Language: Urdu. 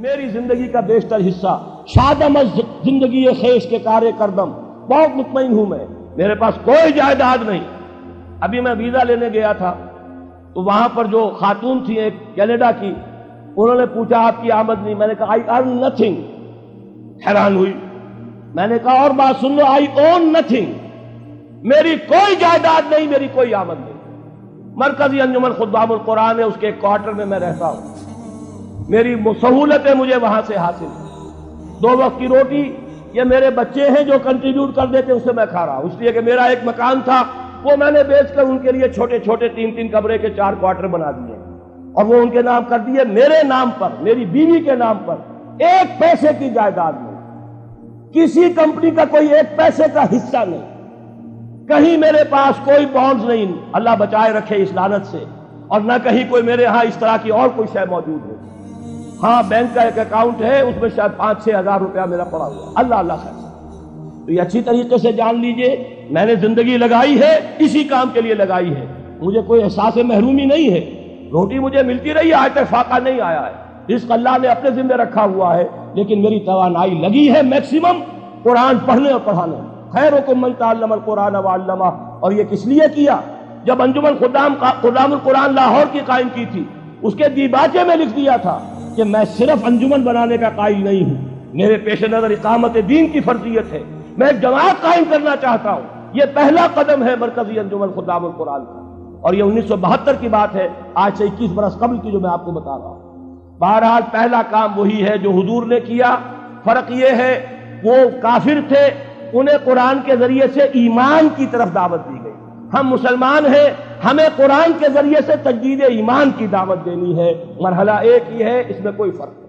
میری زندگی کا بیشتر حصہ شادم از زندگی خیش کے کارے کردم، بہت مطمئن ہوں میں، میرے پاس کوئی جائیداد نہیں۔ ابھی میں ویزا لینے گیا تھا تو وہاں پر جو خاتون تھی ایک کینیڈا کی، انہوں نے پوچھا آپ کی آمدنی، میں نے کہا آئی ارن نتھنگ، حیران ہوئی۔ میں نے کہا اور بات سن لو، آئی اون نتھنگ، میری کوئی جائیداد نہیں، میری کوئی آمد نہیں۔ مرکزی انجمن خدام القرآن ہے، اس کے ایک کوارٹر میں رہتا ہوں، میری سہولتیں مجھے وہاں سے حاصل ہیں، 2 وقت کی روٹی یہ میرے بچے ہیں جو کنٹریبیوٹ کر دیتے اس سے میں کھا رہا ہوں، اس لیے کہ میرا ایک مکان تھا وہ میں نے بیچ کر ان کے لیے چھوٹے چھوٹے 3 کمرے کے 4 کوارٹر بنا دیے اور وہ ان کے نام کر دیے، میرے نام پر، میری بیوی کے نام پر 1 پیسے کی جائیداد نہیں، کسی کمپنی کا کوئی 1 پیسے کا حصہ نہیں، کہیں میرے پاس کوئی بانڈز نہیں، اللہ بچائے رکھے اس لعنت سے، اور نہ کہیں کوئی میرے ہاں اس طرح کی اور کوئی شے موجود ہے۔ ہاں بینک کا ایک اکاؤنٹ ہے، اس میں شاید 5-6 ہزار روپیہ میرا پڑا ہوا، اللہ خیر۔ تو یہ اچھی طریقے سے جان لیجئے میں نے زندگی لگائی ہے اسی کام کے لیے لگائی ہے، مجھے کوئی احساس محرومی نہیں ہے، روٹی مجھے ملتی رہی ہے، آج تک فاقہ نہیں آیا ہے، رزق اللہ نے اپنے ذمہ رکھا ہوا ہے، لیکن میری توانائی لگی ہے میکسیمم قرآن پڑھنے اور پڑھانے۔ خیرکم من تعلم القرآن وعلمہ، اور یہ کس لیے کیا؟ جب انجمن خدام القرآن لاہور کی قائم کی تھی، اس کے دیباچے میں لکھ دیا تھا کہ میں صرف انجمن بنانے کا قائل نہیں ہوں، میرے پیش نظر اقامت دین کی فرضیت ہے، میں ایک جماعت قائم کرنا چاہتا ہوں، یہ پہلا قدم ہے مرکزی انجمن خدام القرآن کا، اور یہ 1972 کی بات ہے، آج سے 21 برس قبل کی جو میں آپ کو بتا رہا ہوں۔ بہرحال پہلا کام وہی ہے جو حضور نے کیا، فرق یہ ہے وہ کافر تھے، انہیں قرآن کے ذریعے سے ایمان کی طرف دعوت دی گئی، ہم مسلمان ہیں، ہمیں قرآن کے ذریعے سے تجدید ایمان کی دعوت دینی ہے، مرحلہ ایک ہی ہے، اس میں کوئی فرق نہیں۔